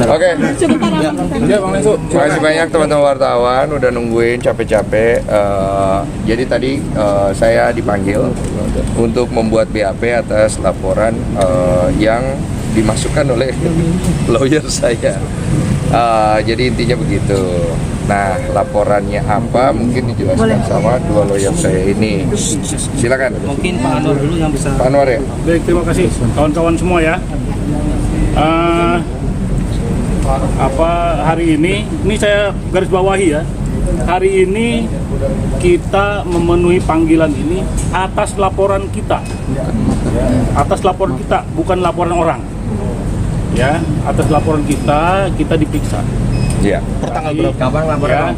Oke, ya Bang Lensu. Terima kasih banyak teman-teman wartawan udah nungguin capek-capek. Jadi tadi saya dipanggil untuk membuat BAP atas laporan yang dimasukkan oleh lawyer saya. Jadi intinya begitu. Nah, laporannya apa mungkin dijelaskan sama dua lawyer saya ini. Silakan. Mungkin Pak Anwar dulu yang bisa. Pak Anwar ya. Baik, terima kasih kawan-kawan semua ya. Hari ini saya garis bawahi ya. Hari ini kita memenuhi panggilan ini atas laporan kita. Atas laporan kita, bukan laporan orang. Ya, atas laporan kita diperiksa. Iya. Tanggal berapa? Kapan laporan?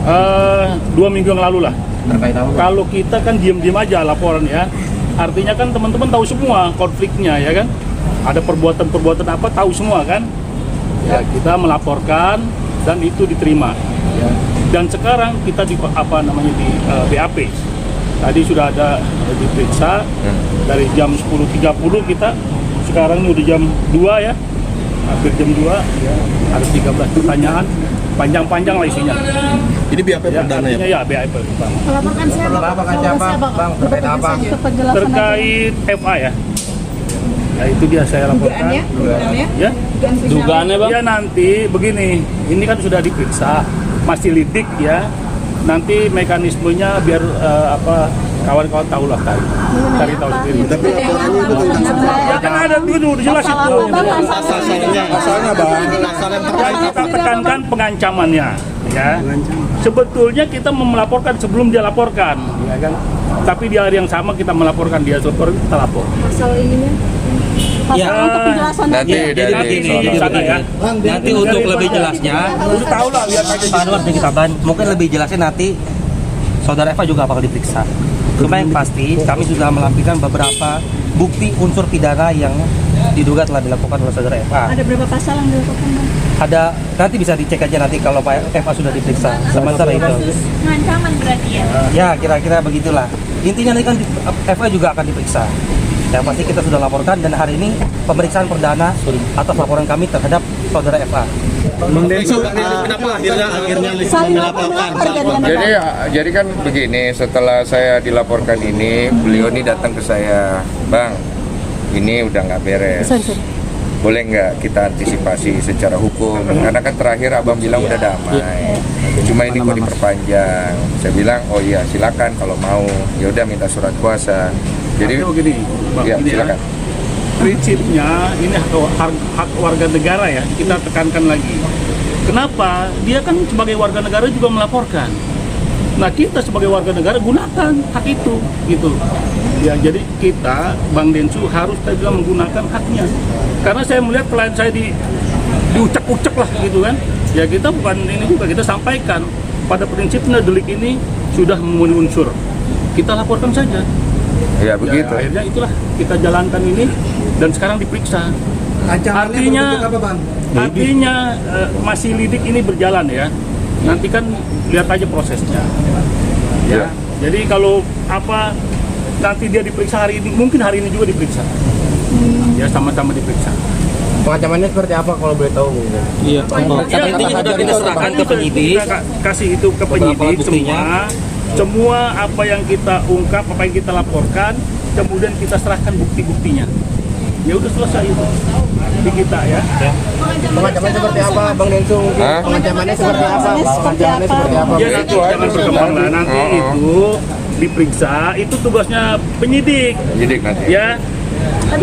Ya, 2 minggu yang lalu lah. Terkait apa? Kalau kita kan diam-diam aja laporan ya. Artinya kan teman-teman tahu semua konfliknya ya kan. Ada perbuatan-perbuatan apa tahu semua kan. Ya, kita melaporkan dan itu diterima. Ya. Dan sekarang kita di BAP. Tadi sudah ada diperiksa dari jam 10.30 kita. Sekarang ini udah jam 2 ya. Hampir jam 2 ya. Ada 13 pertanyaan. Panjang-panjang lah isinya. Ini BAP perdana ya? Ya, BAP pertama. Melaporkan siapa? Bang, terkait apa? Terkait FA ya. Ya itu dia saya laporkan. Dugaannya? Ya. Dugaannya Bang? Ya nanti begini, ini kan sudah diperiksa, masih lidik ya. Nanti mekanismenya biar kawan-kawan tahu lah cari tahu sendiri. Tapi laporannya itu tentang Ya kan ada dulu jelas itu. asalnya Bang. Yang kita tekankan pengancamannya ya. Sebetulnya kita melaporkan sebelum dia laporkan, ya kan. Tapi di hari yang sama kita melaporkan dia lapor, kita lapor. Pasal ininya? Ya, Untuk penjelasan Nanti jadi dari begini, sana ya. nanti untuk lebih jelasnya, Udah tahu lah biar aja. Pak Anwar dan kita mungkin lebih jelasnya nanti Saudara Eva juga bakal diperiksa. Cuma yang pasti kami sudah melampirkan beberapa bukti unsur pidana yang diduga telah dilakukan oleh Saudara Eva. Ada berapa pasal yang dilakukan, Bang? Ada, nanti bisa dicek aja nanti kalau Pak Eva sudah diperiksa. Sementara itu. Pengancaman berarti ya? Ya, kira-kira begitulah. Intinya nanti kan Eva juga akan diperiksa. Yang pasti kita sudah laporkan dan hari ini pemeriksaan perdana atas laporan kami terhadap Saudara Eva. Kenapa akhirnya melaporkan? Jadi kan begini, setelah saya dilaporkan ini, beliau ini datang ke saya, Bang, ini udah nggak beres. Boleh nggak kita antisipasi secara hukum? Karena kan terakhir abang bilang udah damai. Cuma ini kok diperpanjang. Saya bilang, oh iya silakan kalau mau. Ya udah minta surat kuasa. Jadi begini, Bang, ya, ini silakan. Prinsipnya ini hak warga negara ya, kita tekankan lagi. Kenapa? Dia kan sebagai warga negara juga melaporkan. Nah, kita sebagai warga negara gunakan hak itu, gitu. Ya, jadi kita, Bang Densu harus tadi bilang menggunakan haknya. Karena saya melihat klien saya diucek-ucek lah, gitu kan. Ya kita bukan ini juga, kita sampaikan pada prinsipnya delik ini sudah memenuhi unsur. Kita laporkan saja. Ya begitu. Ya, akhirnya itulah kita jalankan ini dan sekarang diperiksa. Artinya masih lidik ini berjalan ya. Nanti kan lihat aja prosesnya. Ya. Jadi kalau nanti dia diperiksa hari ini, mungkin hari ini juga diperiksa. Ya sama-sama diperiksa. Pengancamannya seperti apa kalau boleh tahu? Iya. Tapi intinya sudah kita serahkan ke penyidik. Kita kasih itu ke penyidik semua apa yang kita ungkap, apa yang kita laporkan, kemudian kita serahkan bukti-buktinya. Ya udah selesai itu di kita ya. Pengancamannya seperti apa, Bang Densu? Pengancamannya seperti apa? Pengancamannya seperti apa? Ya nanti jangan berkembang lah, nanti itu diperiksa, itu tugasnya penyidik. Penyidik nanti. Ya.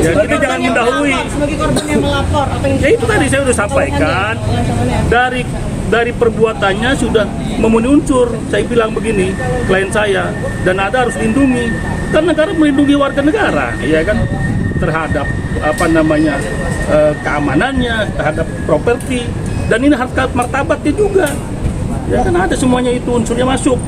Ya, kita jangan mendahului. Sebagai korban yang melapor, apa yang Ya itu tadi saya sudah sampaikan. Dari perbuatannya sudah memenuhi unsur. Saya bilang begini, klien saya, dan ada harus lindungi. Kan negara melindungi warga negara, ya kan, terhadap keamanannya, terhadap properti, dan ini harkat martabatnya juga. Ya kan ada semuanya itu unsurnya masuk,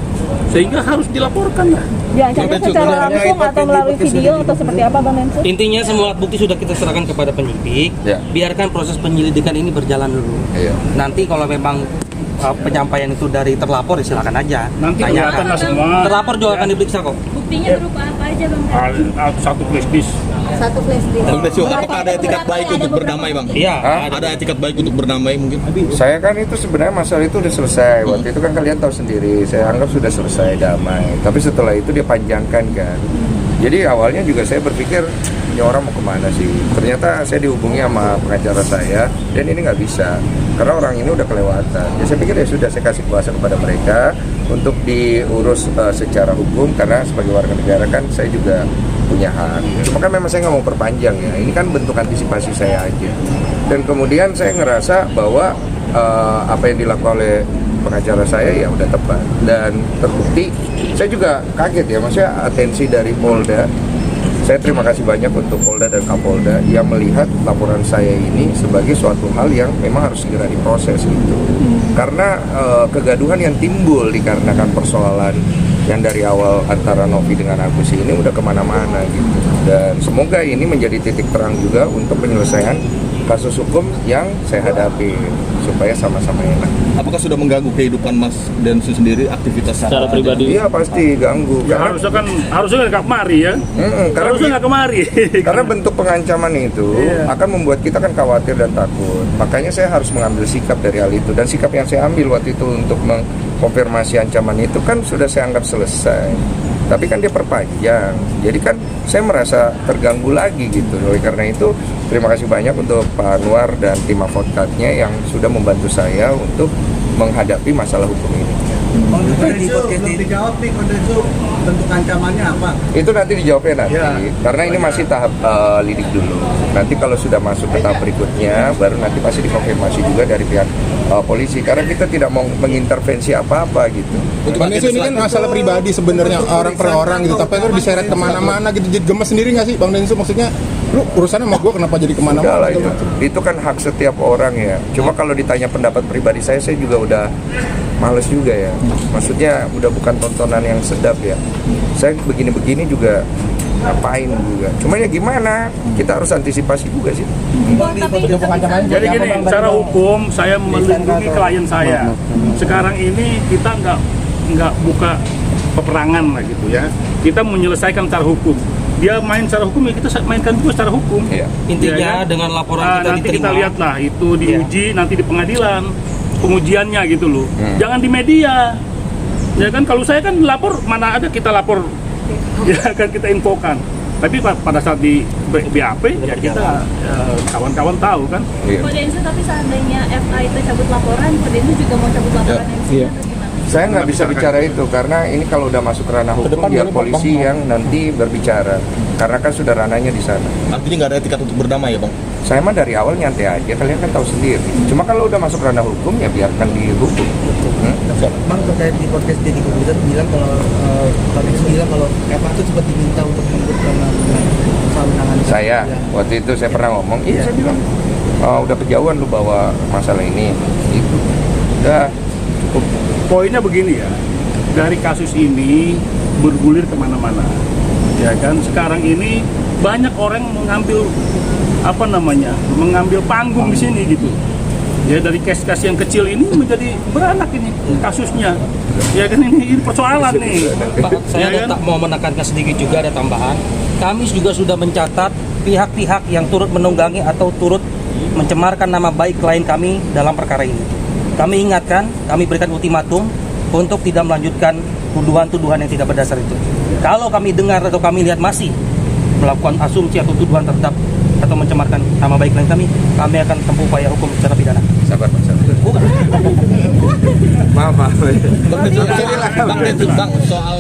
sehingga harus dilaporkan lah. diancamnya secara langsung atau melalui video atau seperti apa, Bang Densu? Intinya semua bukti sudah kita serahkan kepada penyidik. Ya. Biarkan proses penyelidikan ini berjalan dulu. Iya. Nanti kalau memang penyampaian itu dari terlapor, ya silakan aja. Nanti Tanyakan. kelihatan lah semua. Terlapor juga akan diperiksa kok. Buktinya berupa apa aja Bang? Satu flash disk. Satu flash disk. Bang Densu, apakah ada etikat baik untuk berdamai, Bang? Iya. Ada etikat baik untuk berdamai mungkin? Saya kan itu sebenarnya masalah itu udah selesai. Waktu itu kan kalian tahu sendiri, saya anggap sudah selesai damai. Tapi setelah itu dia panjangkan kan. Jadi awalnya juga saya berpikir ini orang mau kemana sih? Ternyata saya dihubungi sama pengacara saya dan ini nggak bisa karena orang ini udah kelewatan. Ya saya pikir ya sudah, saya kasih kuasa kepada mereka untuk diurus secara hukum karena sebagai warga negara kan saya juga punya hak. Cuma kan memang saya nggak mau perpanjang ya. Ini kan bentuk antisipasi saya aja. Dan kemudian saya ngerasa bahwa apa yang dilakukan oleh pengacara saya ya udah tepat dan terbukti. Saya juga kaget ya, maksudnya atensi dari Polda. Saya terima kasih banyak untuk Polda dan Kapolda yang melihat laporan saya ini sebagai suatu hal yang memang harus segera diproses gitu. Karena kegaduhan yang timbul dikarenakan persoalan yang dari awal antara Novi dengan Agus ini udah kemana-mana gitu. Dan semoga ini menjadi titik terang juga untuk penyelesaian kasus hukum yang saya hadapi supaya sama-sama enak. Apakah sudah mengganggu kehidupan Mas Densu sendiri, aktivitas secara pribadi? Iya pasti ganggu. Ya, harusnya nggak kemari ya. Karena Harusnya nggak kemari. Karena bentuk pengancaman itu akan membuat kita kan khawatir dan takut. Makanya saya harus mengambil sikap dari hal itu. Dan sikap yang saya ambil waktu itu untuk mengkonfirmasi ancaman itu kan sudah saya anggap selesai. Tapi kan dia perpanjang. Jadi kan saya merasa terganggu lagi gitu. Oleh karena itu terima kasih banyak untuk Pak Anwar dan tim advokatnya yang sudah membantu saya untuk menghadapi masalah hukum ini. Dijawab nih, bentuk ancamannya apa? Itu nanti dijawabnya nanti, karena ini masih tahap lidik dulu. Nanti kalau sudah masuk ke tahap berikutnya, baru nanti pasti dikonfirmasi juga dari pihak polisi. Karena kita tidak mau mengintervensi apa-apa gitu. Bang Densu, ini kan masalah pribadi sebenarnya orang per orang gitu, tapi itu diseret kemana-mana gitu. Jadi gemes sendiri nggak sih Bang Densu? Maksudnya lu urusannya sama gue kenapa jadi Udah kemana-mana lah, gitu? itu kan hak setiap orang ya. Cuma kalau ditanya pendapat pribadi saya juga udah males juga ya. Maksudnya udah bukan tontonan yang sedap ya. Saya begini-begini juga ngapain juga. Cuma ya gimana? Kita harus antisipasi juga sih. Jadi gini, secara hukum saya melindungi klien saya. Sekarang ini kita nggak buka peperangan lah gitu ya. Kita menyelesaikan secara hukum. Dia main secara hukum ya kita mainkan juga secara hukum. Iya. Intinya Ya kan? dengan laporan kita nanti diterima. kita lihat lah itu diuji nanti di pengadilan pengujiannya gitu loh. Jangan di media. Ya kan kalau saya kan lapor mana ada kita lapor ya kan kita infokan. Tapi pada saat di BAP ya kita kawan-kawan tahu kan. Iya. Pak Densu, tapi seandainya FA itu cabut laporan, Pak Densu juga mau cabut laporan yang sini atau gimana? Saya nggak bisa bicara itu karena ini kalau udah masuk ranah hukum biar polisi yang nanti berbicara. Karena kan sudah ranahnya di sana. Artinya nggak ada etikat untuk berdamai ya Bang? Saya mah dari awal nyantai aja, kalian kan tahu sendiri. Cuma kalau udah masuk ranah hukum ya biarkan dihukum. Bang, terkait di podcast Deddy Corbuzier bilang kalau tadi bilang kalau FA itu sempat diminta untuk mundur karena soal menangani. Saya waktu itu saya pernah ngomong, iya saya bilang udah kejauhan lu bawa masalah ini. Itu udah cukup. Poinnya begini ya, dari kasus ini bergulir kemana-mana. Ya kan sekarang ini banyak orang mengambil mengambil panggung di sini gitu. Ya dari kes-kes yang kecil ini menjadi beranak ini kasusnya. Ya kan ini persoalan nih. Pak, saya Ya kan? mau menekankan sedikit juga ada tambahan. Kami juga sudah mencatat pihak-pihak yang turut menunggangi atau turut mencemarkan nama baik klien kami dalam perkara ini. Kami ingatkan, kami berikan ultimatum untuk tidak melanjutkan tuduhan-tuduhan yang tidak berdasar itu. Kalau kami dengar atau kami lihat masih melakukan asumsi atau tuduhan terhadap atau mencemarkan nama baik klien kami akan tempuh upaya hukum secara pidana. Sabar Pak, sabar. Bukan. Maaf. Bang Densu, Bang, soal